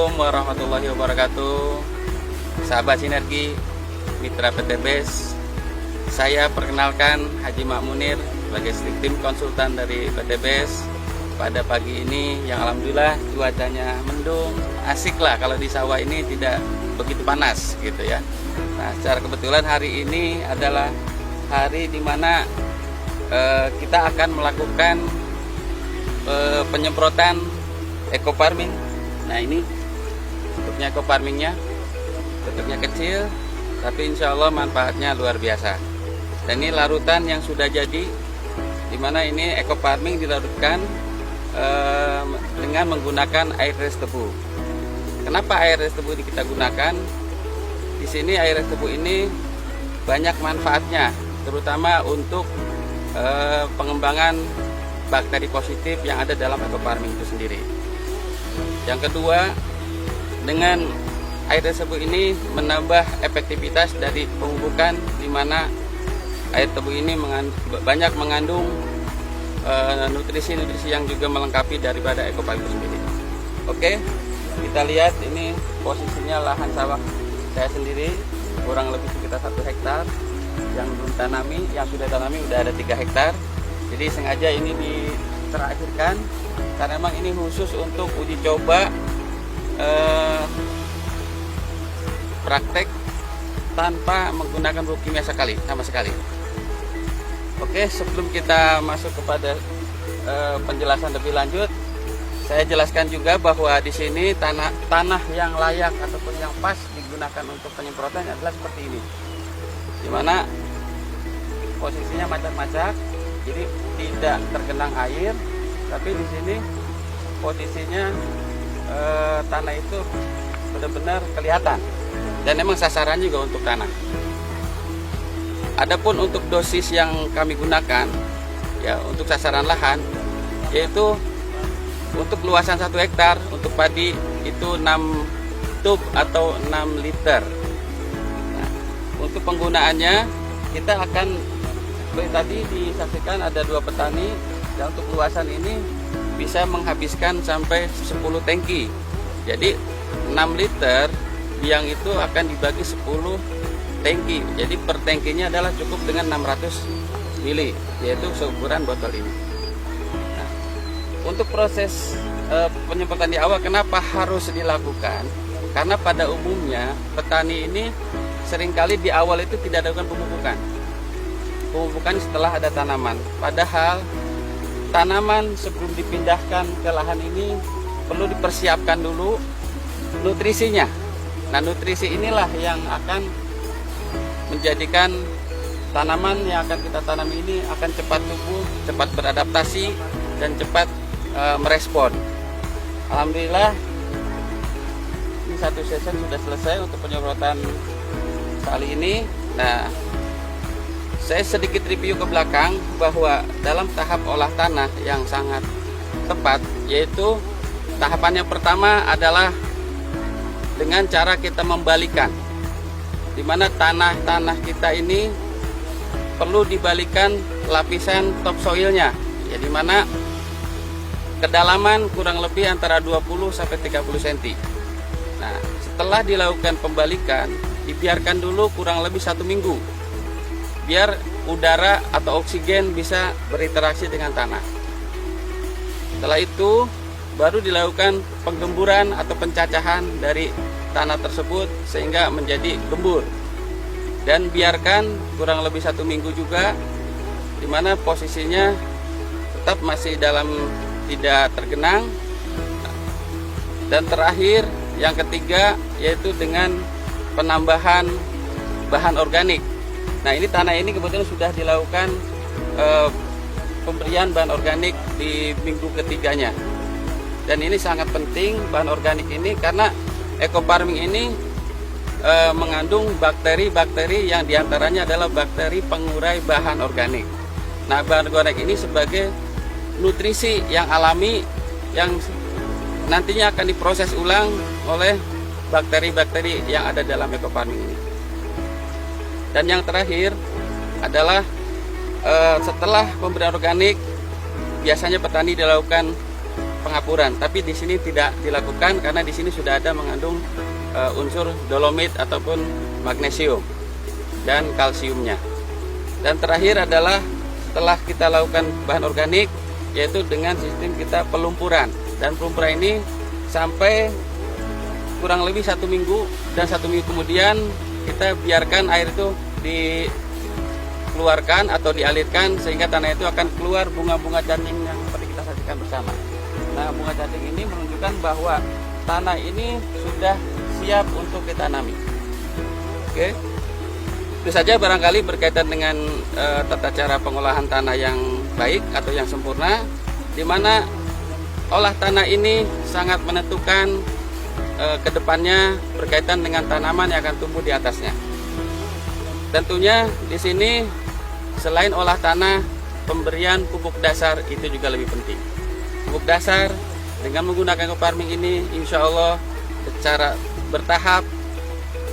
Assalamualaikum warahmatullahi wabarakatuh. Sahabat Sinergi, mitra PTBes, saya perkenalkan Haji Mak Munir sebagai tim konsultan dari PTBes. Pada pagi ini yang alhamdulillah cuacanya mendung, asik lah kalau di sawah ini tidak begitu panas gitu ya. Nah, secara kebetulan hari ini adalah hari dimana kita akan melakukan penyemprotan eco farming. Nah, ini bentuknya eco farmingnya, bentuknya kecil tapi insya Allah manfaatnya luar biasa. Dan ini larutan yang sudah jadi, dimana ini eco farming dilarutkan dengan menggunakan air res tebu. Kenapa air res tebu ini kita gunakan? Di sini air res tebu ini banyak manfaatnya, terutama untuk pengembangan bakteri positif yang ada dalam eco farming itu sendiri. Yang kedua, dengan air res tebu ini menambah efektivitas dari pemupukan, di mana air tebu ini banyak mengandung nutrisi-nutrisi yang juga melengkapi daripada eco farming itu sendiri. Oke, kita lihat ini posisinya lahan sawah saya sendiri, kurang lebih sekitar 1 hektar. Yang belum tanami, yang sudah tanami udah ada 3 hektar. Jadi sengaja ini diterakhirkan karena memang ini khusus untuk uji coba praktek tanpa menggunakan pupuk kimia sama sekali. Oke, sebelum kita masuk kepada penjelasan lebih lanjut, saya jelaskan juga bahwa di sini tanah yang layak ataupun yang pas digunakan untuk penyemprotan adalah seperti ini, dimana posisinya macak-macak, jadi tidak tergenang air, tapi di sini posisinya tanah itu benar-benar kelihatan, dan memang sasaran juga untuk tanah. Adapun untuk dosis yang kami gunakan ya untuk sasaran lahan, yaitu untuk luasan 1 hektar untuk padi itu 6 tub atau 6 liter. Nah, untuk penggunaannya kita akan, seperti tadi disaksikan ada 2 petani, dan untuk luasan ini bisa menghabiskan sampai 10 tangki. Jadi 6 liter biang itu akan dibagi 10 tangki. Jadi per tangkinya adalah cukup dengan 600 mili, yaitu seukuran botol ini. Nah, untuk proses penyemprotan di awal kenapa harus dilakukan? Karena pada umumnya petani ini seringkali di awal itu tidak dilakukan pemupukan. Pemupukan setelah ada tanaman. Padahal tanaman sebelum dipindahkan ke lahan ini perlu dipersiapkan dulu nutrisinya. Nah, nutrisi inilah yang akan menjadikan tanaman yang akan kita tanam ini akan cepat tumbuh, cepat beradaptasi, dan cepat merespon. Alhamdulillah ini 1 season sudah selesai untuk penyemprotan kali ini. Nah, saya sedikit review ke belakang bahwa dalam tahap olah tanah yang sangat tepat, yaitu tahapan yang pertama adalah dengan cara kita membalikan, di mana tanah kita ini perlu dibalikan lapisan topsoilnya, ya, di mana kedalaman kurang lebih antara 20 sampai 30 cm. Nah, setelah dilakukan pembalikan, dibiarkan dulu kurang lebih 1 minggu biar udara atau oksigen bisa berinteraksi dengan tanah. Setelah itu baru dilakukan penggemburan atau pencacahan dari tanah tersebut sehingga menjadi gembur, dan biarkan kurang lebih 1 minggu juga, dimana posisinya tetap masih dalam tidak tergenang. Dan terakhir yang ketiga yaitu dengan penambahan bahan organik. Nah, ini tanah ini kebetulan sudah dilakukan pemberian bahan organik di minggu ketiganya, dan ini sangat penting bahan organik ini karena eco farming ini mengandung bakteri-bakteri yang diantaranya adalah bakteri pengurai bahan organik. Nah, bahan organik ini sebagai nutrisi yang alami yang nantinya akan diproses ulang oleh bakteri-bakteri yang ada dalam eco farming ini. Dan yang terakhir adalah setelah pemberian organik, biasanya petani dilakukan pengapuran, tapi di sini tidak dilakukan karena di sini sudah ada mengandung unsur dolomit ataupun magnesium dan kalsiumnya. Dan terakhir adalah setelah kita lakukan bahan organik, yaitu dengan sistem kita pelumpuran, dan pelumpuran ini sampai kurang lebih 1 minggu, dan 1 minggu kemudian kita biarkan air itu dikeluarkan atau dialirkan sehingga tanah itu akan keluar bunga-bunga cacing yang seperti kita saksikan bersama. Nah, bunga cacing ini menunjukkan bahwa tanah ini sudah siap untuk ditanami. Oke, itu saja barangkali berkaitan dengan tata cara pengolahan tanah yang baik atau yang sempurna, di mana olah tanah ini sangat menentukan kedepannya berkaitan dengan tanaman yang akan tumbuh di atasnya. Tentunya di sini selain olah tanah, pemberian pupuk dasar itu juga lebih penting. Pupuk dasar dengan menggunakan ekofarming ini, insya Allah secara bertahap,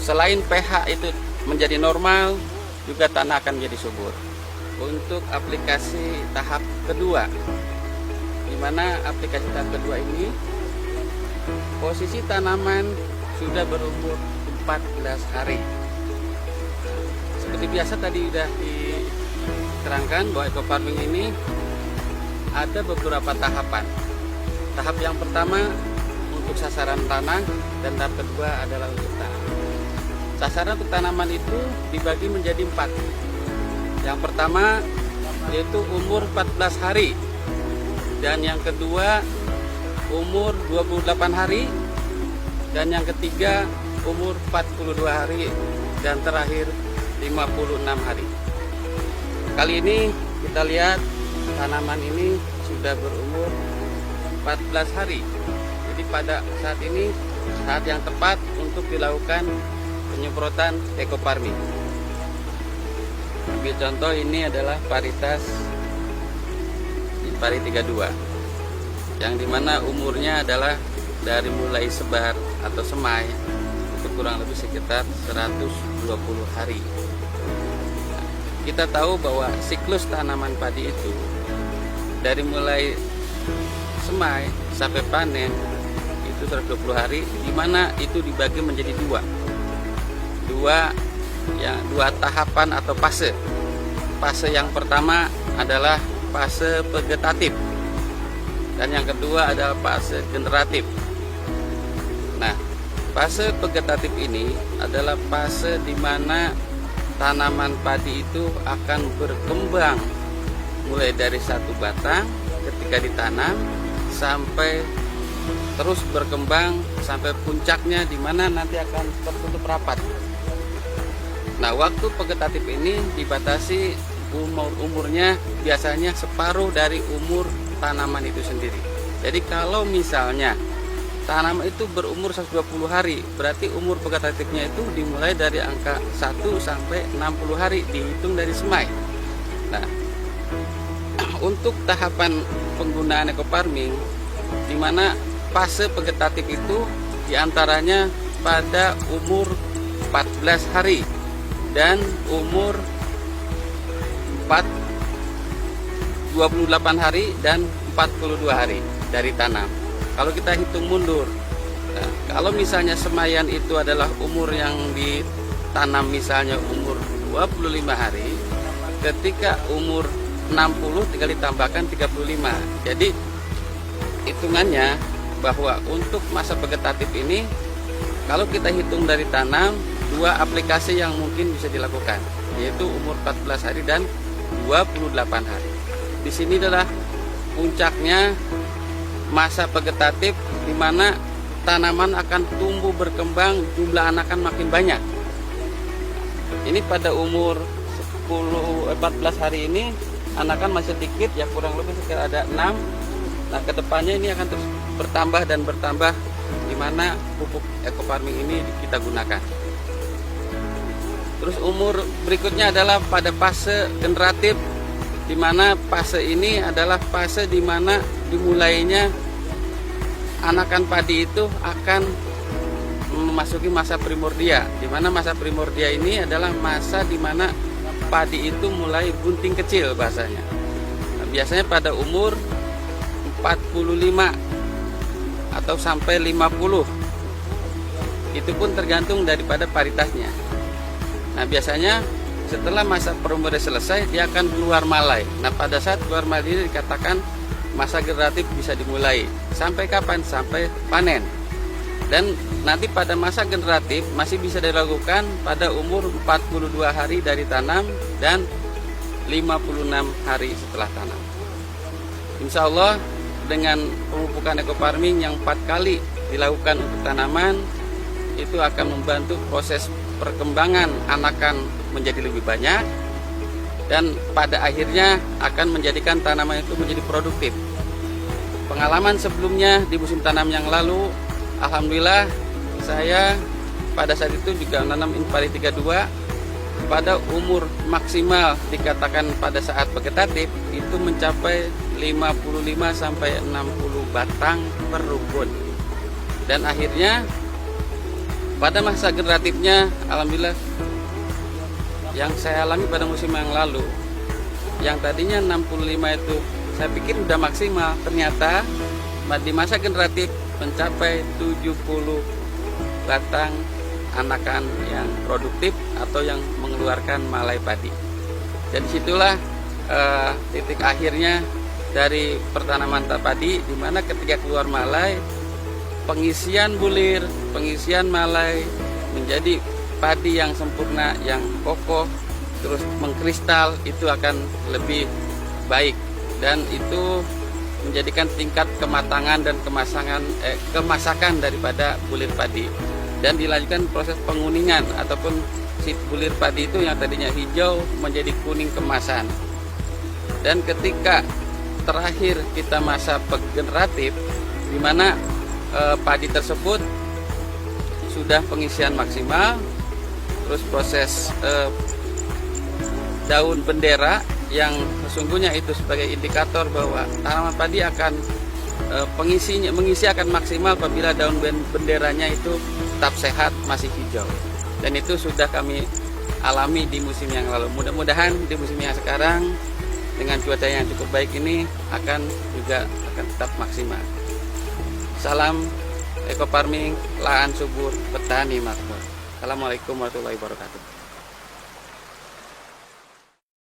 selain pH itu menjadi normal, juga tanah akan menjadi subur. Untuk aplikasi tahap kedua, di mana aplikasi tahap kedua ini posisi tanaman sudah berumur 14 hari. Seperti biasa tadi sudah diterangkan bahwa ekofarming ini ada beberapa tahapan. Tahap yang pertama untuk sasaran tanah, dan tahap kedua adalah untuk tanaman. Sasaran untuk tanaman itu dibagi menjadi 4. Yang pertama yaitu umur 14 hari, dan yang kedua umur 28 hari, dan yang ketiga umur 42 hari, dan terakhir 56 hari. Kali ini kita lihat tanaman ini sudah berumur 14 hari. Jadi pada saat ini saat yang tepat untuk dilakukan penyemprotan ekofarming. Ambil contoh, ini adalah varietas Impari 32 yang dimana umurnya adalah dari mulai sebar atau semai itu kurang lebih sekitar 120 hari. Kita tahu bahwa siklus tanaman padi itu dari mulai semai sampai panen itu 120 hari, dimana itu dibagi menjadi dua tahapan atau fase. Fase yang pertama adalah fase vegetatif, dan yang kedua adalah fase generatif. Nah, fase vegetatif ini adalah fase di mana tanaman padi itu akan berkembang mulai dari satu batang ketika ditanam sampai terus berkembang sampai puncaknya di mana nanti akan tertutup rapat. Nah, waktu vegetatif ini dibatasi umurnya biasanya separuh dari umur tanaman itu sendiri. Jadi kalau misalnya tanaman itu berumur 120 hari, berarti umur vegetatifnya itu dimulai dari angka 1 sampai 60 hari dihitung dari semai. Nah, untuk tahapan penggunaan ekofarming, di mana fase vegetatif itu diantaranya pada umur 14 hari dan umur 28 hari dan 42 hari dari tanam. Kalau kita hitung mundur, nah, kalau misalnya semayan itu adalah umur yang ditanam misalnya umur 25 hari, ketika umur 60 tinggal ditambahkan 35. Jadi hitungannya bahwa untuk masa vegetatif ini kalau kita hitung dari tanam, 2 aplikasi yang mungkin bisa dilakukan, yaitu umur 14 hari dan 28 hari. Di sini adalah puncaknya masa vegetatif, di mana tanaman akan tumbuh berkembang, jumlah anakan makin banyak. Ini pada umur 14 hari ini anakan masih sedikit, ya kurang lebih sekitar ada 6. Nah, kedepannya ini akan terus bertambah dan bertambah, di mana pupuk ekofarming ini kita gunakan. Terus umur berikutnya adalah pada fase generatif, di mana fase ini adalah fase di mana dimulainya anakan padi itu akan memasuki masa primordia, di mana masa primordia ini adalah masa di mana padi itu mulai bunting kecil bahasanya. Nah, biasanya pada umur 45 atau sampai 50. Itu pun tergantung daripada paritasnya. Nah, biasanya setelah masa perumuran selesai, dia akan keluar malai. Nah, pada saat keluar malai ini dikatakan masa generatif bisa dimulai. Sampai kapan? Sampai panen. Dan nanti pada masa generatif masih bisa dilakukan pada umur 42 hari dari tanam dan 56 hari setelah tanam. Insya Allah dengan pemupukan ekofarming yang 4 kali dilakukan untuk tanaman, itu akan membantu proses perkembangan anakan menjadi lebih banyak, dan pada akhirnya akan menjadikan tanaman itu menjadi produktif. Pengalaman sebelumnya di musim tanam yang lalu, alhamdulillah saya pada saat itu juga menanam Invari 32 pada umur maksimal dikatakan pada saat vegetatif itu mencapai 55 sampai 60 batang per rumpun. Dan akhirnya pada masa generatifnya alhamdulillah yang saya alami pada musim yang lalu, yang tadinya 65 itu saya pikir udah maksimal, ternyata di masa generatif mencapai 70 batang anakan yang produktif atau yang mengeluarkan malai padi. Dan disitulah titik akhirnya dari pertanaman padi, di mana ketika keluar malai, pengisian bulir, pengisian malai menjadi padi yang sempurna, yang kokoh, terus mengkristal, itu akan lebih baik, dan itu menjadikan tingkat kematangan dan kemasakan daripada bulir padi. Dan dilanjutkan proses penguningan ataupun si bulir padi itu yang tadinya hijau menjadi kuning kemasan. Dan ketika terakhir kita masa generatif, di mana padi tersebut sudah pengisian maksimal, terus proses daun bendera yang sesungguhnya itu sebagai indikator bahwa tanaman padi akan mengisi akan maksimal apabila daun benderanya itu tetap sehat, masih hijau. Dan itu sudah kami alami di musim yang lalu. Mudah-mudahan di musim yang sekarang dengan cuaca yang cukup baik ini akan tetap maksimal. Salam ekofarming, lahan subur, petani makmur. Assalamualaikum warahmatullahi wabarakatuh.